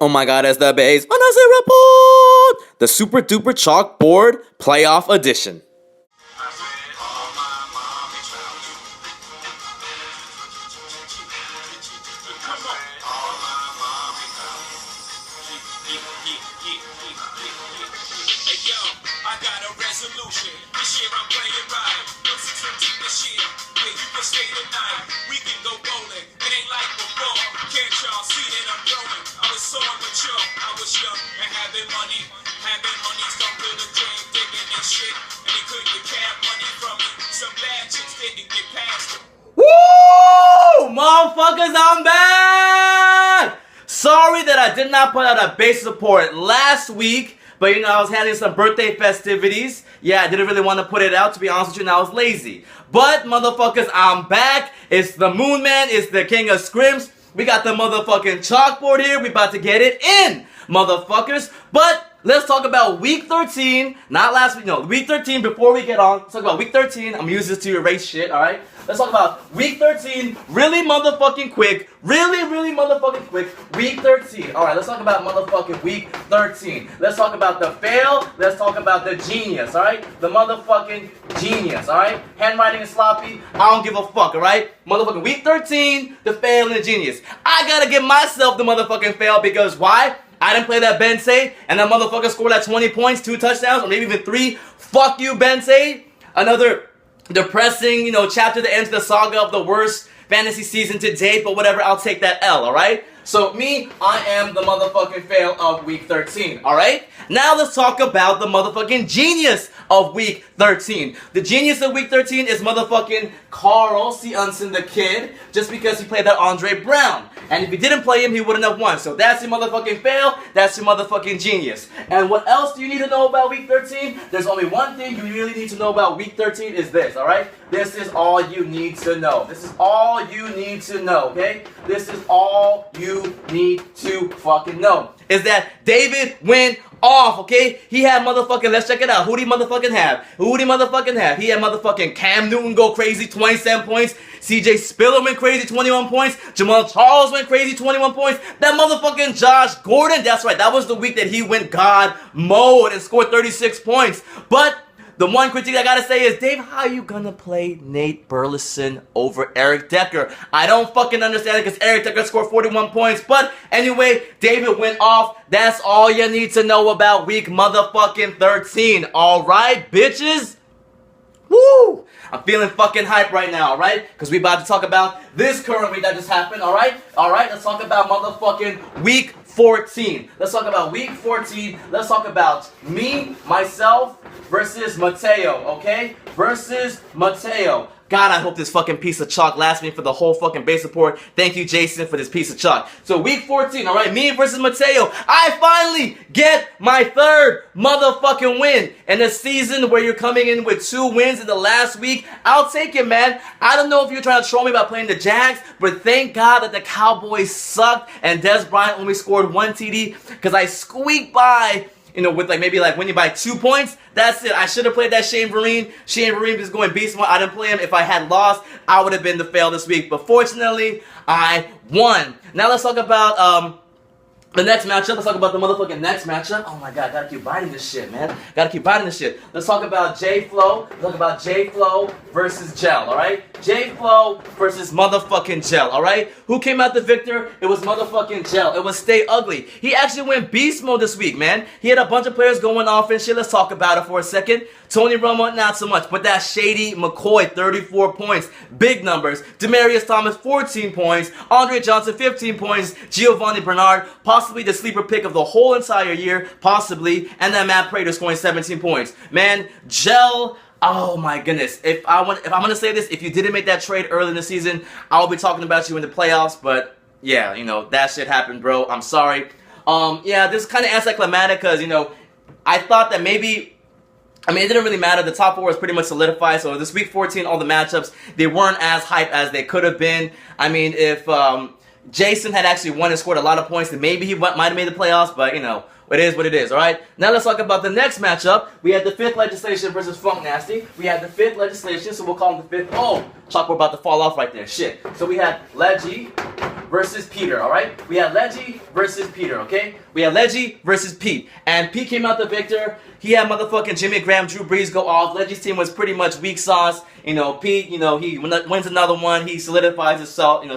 Oh my god, it's the base. Another report! The Super Duper Chalkboard Playoff Edition. I got a resolution. This year I'm playing right. No secret to this shit. Yeah, you can stay tonight. We can go bowling. It ain't like before. Can't y'all see that I'm growing? I was so immature. I was young and having money. Having money, stuck to the dream, digging and shit. And they couldn't get cab money from me. Some bad chicks didn't get past it. Woo! Motherfuckers, I'm back! Sorry that I did not put out a base report last week. But, you know, I was handling some birthday festivities. Yeah, I didn't really want to put it out, to be honest with you, and I was lazy. But, motherfuckers, I'm back. It's the Moon Man. It's the King of Scrims. We got the motherfucking chalkboard here. We about to get it in, motherfuckers. But let's talk about week 13. Not last week, no, week 13 before we get on. Let's talk about week 13. I'm going to use this to erase shit, alright? Let's talk about week 13. Really motherfucking quick. Really motherfucking quick. Week 13. Alright, let's talk about motherfucking week 13. Let's talk about the fail. Let's talk about the genius, alright? The motherfucking genius, alright? Handwriting is sloppy. I don't give a fuck, alright? Motherfucking week 13, the fail and the genius. I gotta give myself the motherfucking fail because why? I didn't play that Bensei, and that motherfucker scored like 20 points, 2 touchdowns, or maybe even 3. Fuck you, Bensei. Another depressing, you know, chapter that ends the saga of the worst fantasy season to date, but whatever, I'll take that L, alright? So me, I am the motherfucking fail of week 13, alright? Now let's talk about the motherfucking genius of week 13. The genius of week 13 is motherfucking Carl Siunson the Kid, just because he played that Andre Brown. And if he didn't play him, he wouldn't have won. So that's your motherfucking fail, that's your motherfucking genius. And what else do you need to know about week 13? There's only one thing you really need to know about week 13 is this, alright? This is all you need to know. This is all you need to know, okay? This is all you need to fucking know. Is that David went off, okay? He had motherfucking, let's check it out. Who did he motherfucking have? Who did he motherfucking have? He had motherfucking Cam Newton go crazy, 27 points. CJ Spiller went crazy, 21 points. Jamal Charles went crazy, 21 points. That motherfucking Josh Gordon, that's right, that was the week that he went God mode and scored 36 points. But the one critique I gotta say is, Dave, how are you gonna play Nate Burleson over Eric Decker? I don't fucking understand it because Eric Decker scored 41 points. But anyway, David went off. That's all you need to know about week motherfucking 13. Alright, bitches? Woo! I'm feeling fucking hype right now, alright? Because we about to talk about this current week that just happened, alright? Alright, let's talk about motherfucking week 14. Let's talk about week 14. Let's talk about me, myself, versus Mateo, okay? Versus Mateo. God, I hope this fucking piece of chalk lasts me for the whole fucking base report. Thank you, Jason, for this piece of chalk. So week 14, alright, me versus Mateo. I finally get my 3rd motherfucking win in a season where you're coming in with 2 wins in the last week. I'll take it, man. I don't know if you're trying to troll me about playing the Jags, but thank God that the Cowboys sucked and Des Bryant only scored 1 TD because I squeaked by, you know, with maybe winning by 2 points. That's it. I should have played that Shane Vereen. Shane Vereen is going beast mode. I didn't play him. If I had lost, I would have been the fail this week. But fortunately, I won. Now let's talk about the next matchup. Let's talk about the motherfucking next matchup. Oh my god, gotta keep biting this shit, man. Gotta keep biting this shit. Let's talk about J-Flow. Let's talk about J-Flow versus Gel, alright? J-Flow versus motherfucking Gel, alright? Who came out the victor? It was motherfucking Gel. It was Stay Ugly. He actually went beast mode this week, man. He had a bunch of players going off and shit. Let's talk about it for a second. Tony Romo, not so much. But that Shady McCoy, 34 points. Big numbers. Demarius Thomas, 14 points. Andre Johnson, 15 points. Giovanni Bernard, possibly the sleeper pick of the whole entire year. Possibly. And then Matt Prater scoring 17 points. Man, Gel, oh my goodness. If I'm gonna say this, if you didn't make that trade early in the season, I'll be talking about you in the playoffs. But yeah, you know, that shit happened, bro. I'm sorry. Yeah, this is kind of anticlimactic because, you know, I thought that maybe, I mean, it didn't really matter. The top 4 was pretty much solidified. So this week 14, all the matchups, they weren't as hype as they could have been. I mean, if Jason had actually won and scored a lot of points, then maybe he might have made the playoffs. But, you know, it is what it is, alright? Now let's talk about the next matchup. We had the 5th legislation versus Funk Nasty. We had the 5th legislation, so we'll call him the 5th. Oh, chalkboard about to fall off right there. Shit. So we had Leggy versus Peter, alright? We had Leggy versus Peter, okay? We had Leggy versus Pete. And Pete came out the victor. He had motherfucking Jimmy Graham, Drew Brees go off. Leggy's team was pretty much weak sauce. You know, Pete, you know, he wins another one. He solidifies his spot in the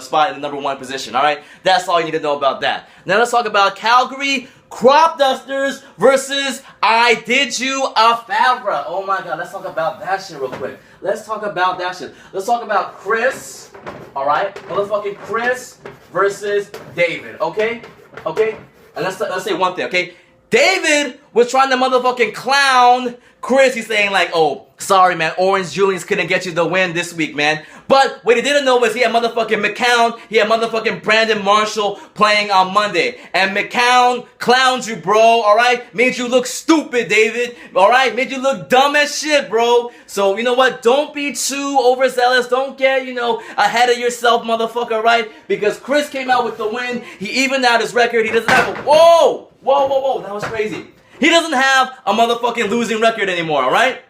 #1 position, alright? That's all you need to know about that. Now let's talk about Calgary Crop Dusters versus I Did You a Favre. Oh my god, let's talk about that shit real quick. Let's talk about that shit. Let's talk about Chris, alright? Motherfucking Chris versus David, okay? Okay? And let's say one thing, okay? David was trying to motherfucking clown Chris. He's saying like, oh, sorry man, Orange Julius couldn't get you the win this week, man. But what he didn't know was he had motherfucking McCown, he had motherfucking Brandon Marshall playing on Monday. And McCown clowned you, bro, alright? Made you look stupid, David, alright? Made you look dumb as shit, bro. So, you know what? Don't be too overzealous. Don't get, you know, ahead of yourself, motherfucker, right? Because Chris came out with the win. He evened out his record. He doesn't have a... Whoa! Whoa, whoa, whoa. That was crazy. He doesn't have a motherfucking losing record anymore, alright?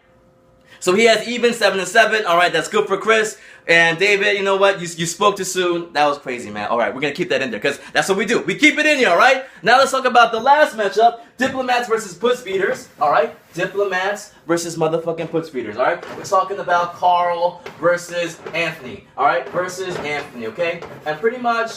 So he has even 7-7. Alright, that's good for Chris. And David, you know what? You spoke too soon. That was crazy, man. Alright, we're gonna keep that in there because that's what we do. We keep it in here, alright? Now let's talk about the last matchup. Diplomats versus Puss Beaters. Alright? Diplomats versus motherfucking Puss Beaters, alright? We're talking about Carl versus Anthony. Alright? Versus Anthony, okay? And pretty much...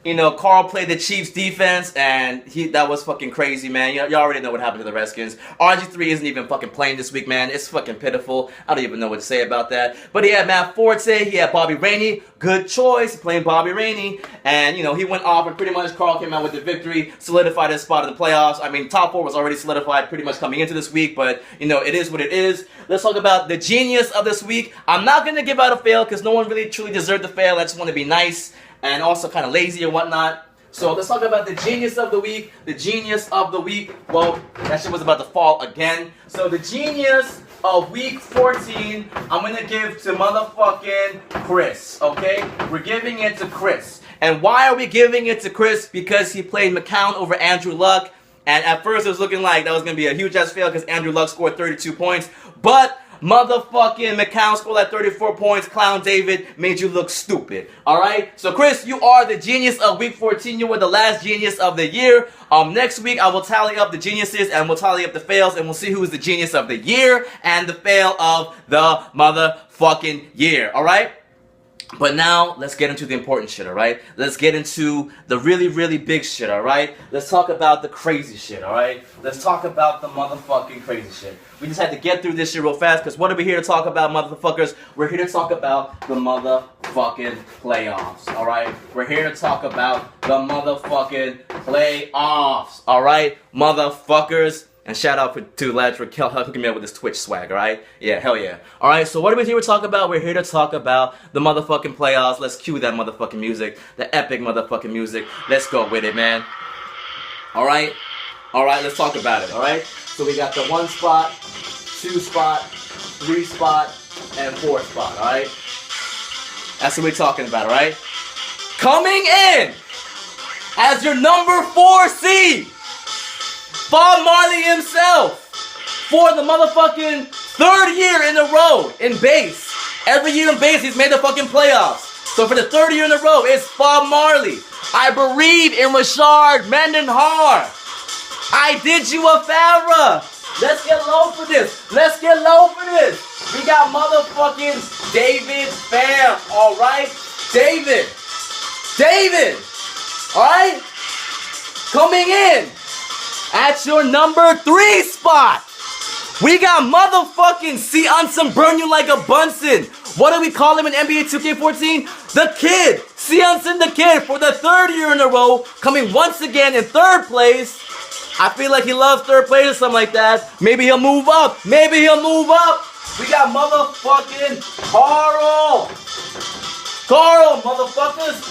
You know, Carl played the Chiefs defense, and that was fucking crazy, man. You already know what happened to the Redskins. RG3 isn't even fucking playing this week, man. It's fucking pitiful. I don't even know what to say about that. But he had Matt Forte, he had Bobby Rainey. Good choice, playing Bobby Rainey. And, you know, he went off, and pretty much Carl came out with the victory, solidified his spot in the playoffs. I mean, top 4 was already solidified pretty much coming into this week, but, you know, it is what it is. Let's talk about the genius of this week. I'm not going to give out a fail, because no one really truly deserved the fail. I just want to be nice. And also kind of lazy or whatnot. So let's talk about the genius of the week. The genius of the week. Well, that shit was about to fall again. So the genius of week 14, I'm going to give to motherfucking Chris. Okay? We're giving it to Chris. And why are we giving it to Chris? Because he played McCown over Andrew Luck. And at first it was looking like that was going to be a huge ass fail because Andrew Luck scored 32 points. But... motherfucking McCown scored like 34 points. Clown David made you look stupid. Alright? So Chris, you are the genius of week 14. You were the last genius of the year. Next week I will tally up the geniuses and we'll tally up the fails and we'll see who is the genius of the year and the fail of the motherfucking year. Alright? But now, let's get into the important shit, alright? Let's get into the really, really big shit, alright? Let's talk about the crazy shit, alright? Let's talk about the motherfucking crazy shit. We just had to get through this shit real fast, because what are we here to talk about, motherfuckers? We're here to talk about the motherfucking playoffs, alright? We're here to talk about the motherfucking playoffs, alright? Motherfuckers. And shout out to Ledge for hooking me up with this Twitch swag, alright? Yeah, hell yeah. Alright, so what are we here to talk about? We're here to talk about the motherfucking playoffs. Let's cue that motherfucking music. The epic motherfucking music. Let's go with it, man. Alright? Alright, let's talk about it, alright? So we got the 1 spot, 2 spot, 3 spot, and 4 spot, alright? That's what we're talking about, alright? Coming in as your number 4 seed, Bob Marley himself, for the motherfucking 3rd year in a row in base. Every year in base, he's made the fucking playoffs. So for the 3rd year in a row, it's Bob Marley. I bereaved in Rashard Mendenhar. I did you a favor. Let's get low for this. Let's get low for this. We got motherfucking David Fam, alright? David. Alright? Coming in at your number 3 spot, we got motherfucking Seonson Burn You Like a Bunsen. What do we call him in NBA 2K14? The Kid. Seonson the Kid for the 3rd year in a row, coming once again in 3rd place. I feel like he loves 3rd place or something like that. Maybe he'll move up. We got motherfucking Carl, motherfuckers.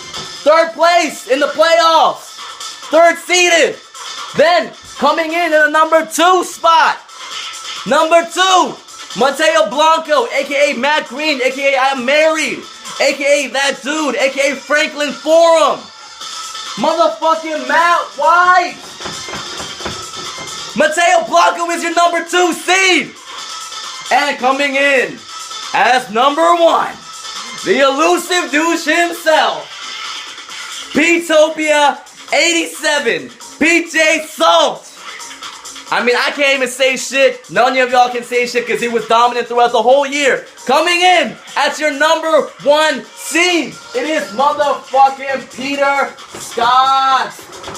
3rd place in the playoffs. 3rd seeded. Then, coming in at the number 2 spot. Number 2, Mateo Blanco, a.k.a. Matt Green, a.k.a. I'm Married, a.k.a. That Dude, a.k.a. Franklin Forum. Motherfucking Matt White. Mateo Blanco is your number 2 seed. And coming in as number 1, the elusive douche himself, Petopia 87, PJ Salt. I mean, I can't even say shit. None of y'all can say shit because he was dominant throughout the whole year. Coming in as your number 1 seed, it is motherfucking Peter Scott.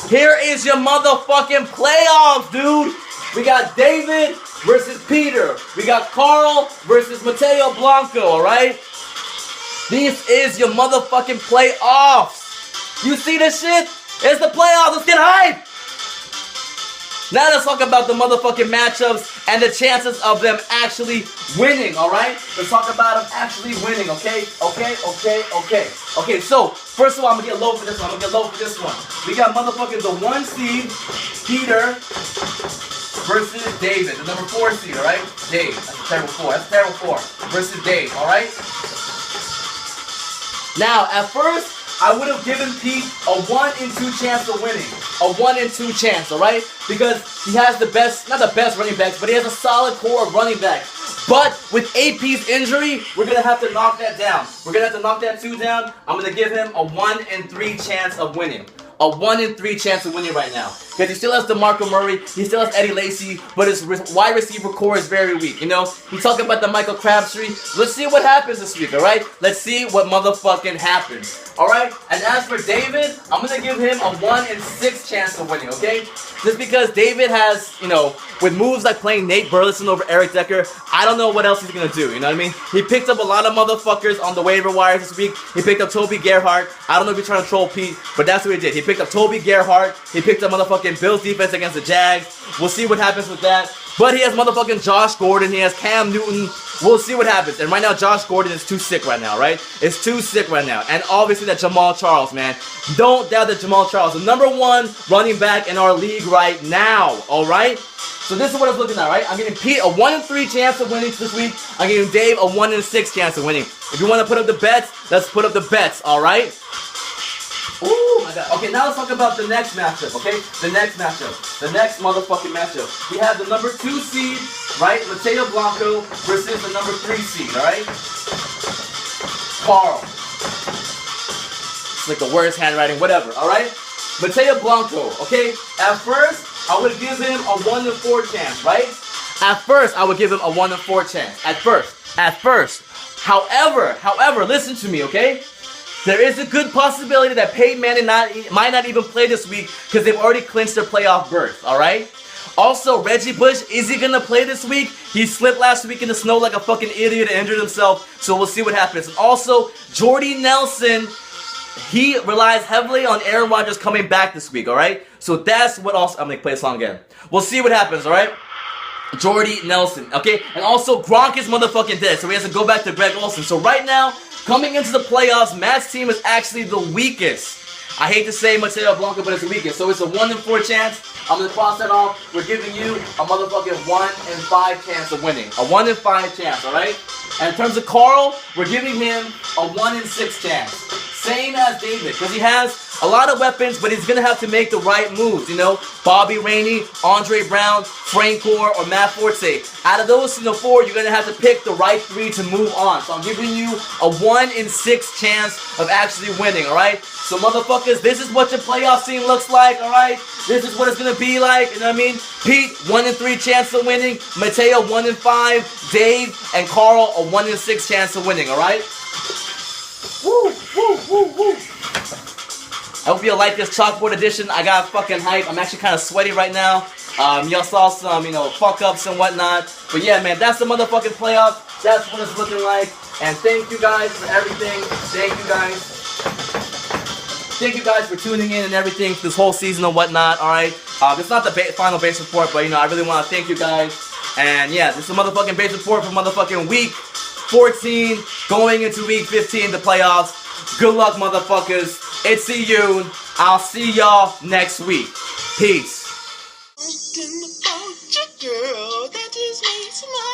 Here is your motherfucking playoffs, dude. We got David versus Peter. We got Carl versus Mateo Blanco, alright? This is your motherfucking playoffs. You see this shit? It's the playoffs. Let's get hype. Now let's talk about the motherfucking matchups and the chances of them actually winning, alright? Let's talk about them actually winning, okay? Okay, so, first of all, I'm gonna get low for this one. We got motherfucking the 1 seed, Peter, versus David, the number 4 seed, alright? Dave, that's a terrible 4, versus Dave, alright? Now, at first, I would have given Pete a 1 in 2 chance of winning. A 1 in 2 chance, alright? Because he has the best, not the best running backs, but he has a solid core of running backs. But with AP's injury, we're going to have to knock that down. We're going to have to knock that 2 down. I'm going to give him a 1 in 3 chance of winning. A 1 in 3 chance of winning right now. Because he still has DeMarco Murray, he still has Eddie Lacy, but his wide receiver core is very weak, you know? He's talking about the Michael Crabtree. Let's see what happens this week, alright? Let's see what motherfucking happens, alright? And as for David, I'm going to give him a 1 in 6 chance of winning, okay? Just because David has, you know, with moves like playing Nate Burleson over Eric Decker, I don't know what else he's going to do, you know what I mean? He picked up a lot of motherfuckers on the waiver wires this week. He picked up Toby Gerhart. I don't know if you're trying to troll Pete, but that's what he did. He picked up Toby Gerhart. He picked up motherfucking Bills defense against the Jags. We'll see what happens with that. But he has motherfucking Josh Gordon. He has Cam Newton. We'll see what happens. And right now, Josh Gordon is too sick right now, right? It's too sick right now. And obviously that Jamal Charles, man. Don't doubt that Jamal Charles, the number 1 running back in our league right now, alright? So this is what it's looking at, right? I'm giving Pete a 1 in 3 chance of winning this week. I'm giving Dave a 1 in 6 chance of winning. If you want to put up the bets, let's put up the bets, alright? Ooh, my God. Okay, now let's talk about the next matchup, okay? The next matchup. The next motherfucking matchup. We have the number 2 seed, right? Mateo Blanco versus the number 3 seed, alright? Carl. It's like the worst handwriting, whatever, alright? Mateo Blanco, okay? At first, I would give him a 1 in 4 chance, right? At first, I would give him a 1 in 4 chance. At first. However, listen to me, okay? There is a good possibility that Peyton Manning might not even play this week because they've already clinched their playoff berth, alright? Also, Reggie Bush, is he going to play this week? He slipped last week in the snow like a fucking idiot and injured himself, so we'll see what happens. And also, Jordy Nelson, he relies heavily on Aaron Rodgers coming back this week, alright? So that's what also, I'm going to play a song again. We'll see what happens, alright? Jordy Nelson, okay? And also, Gronk is motherfucking dead, so he has to go back to Greg Olsen. So right now, coming into the playoffs, Matt's team is actually the weakest. I hate to say Mateo Blanco, but it's the weakest. So it's a 1 in 4 chance. I'm going to cross that off. We're giving you a motherfucking 1 in 5 chance of winning. A 1 in 5 chance, alright? And in terms of Carl, we're giving him a 1 in 6 chance. Same as David, because he has a lot of weapons, but he's going to have to make the right moves, you know? Bobby Rainey, Andre Brown, Frank Gore, or Matt Forte. Out of those, 4, you're going to have to pick the right 3 to move on. So I'm giving you a 1 in 6 chance of actually winning, alright? So motherfuckers, this is what your playoff scene looks like, alright? This is what it's going to be like, you know what I mean? Pete, 1 in 3 chance of winning. Mateo, 1 in 5. Dave and Carl, a 1 in 6 chance of winning, alright? Woo, woo, woo, woo. I hope you like this chalkboard edition. I got fucking hype. I'm actually kind of sweaty right now. Y'all saw some, fuck ups and whatnot. But yeah, man, that's the motherfucking playoff. That's what it's looking like. And thank you guys for everything. Thank you guys. Thank you guys for tuning in and everything for this whole season and whatnot. Alright. This is not the final base report, but I really want to thank you guys. And yeah, this is a motherfucking base report for motherfucking week 14 going into week 15, the playoffs. Good luck, motherfuckers. It's you. I'll see y'all next week. Peace. Girl, that just makes my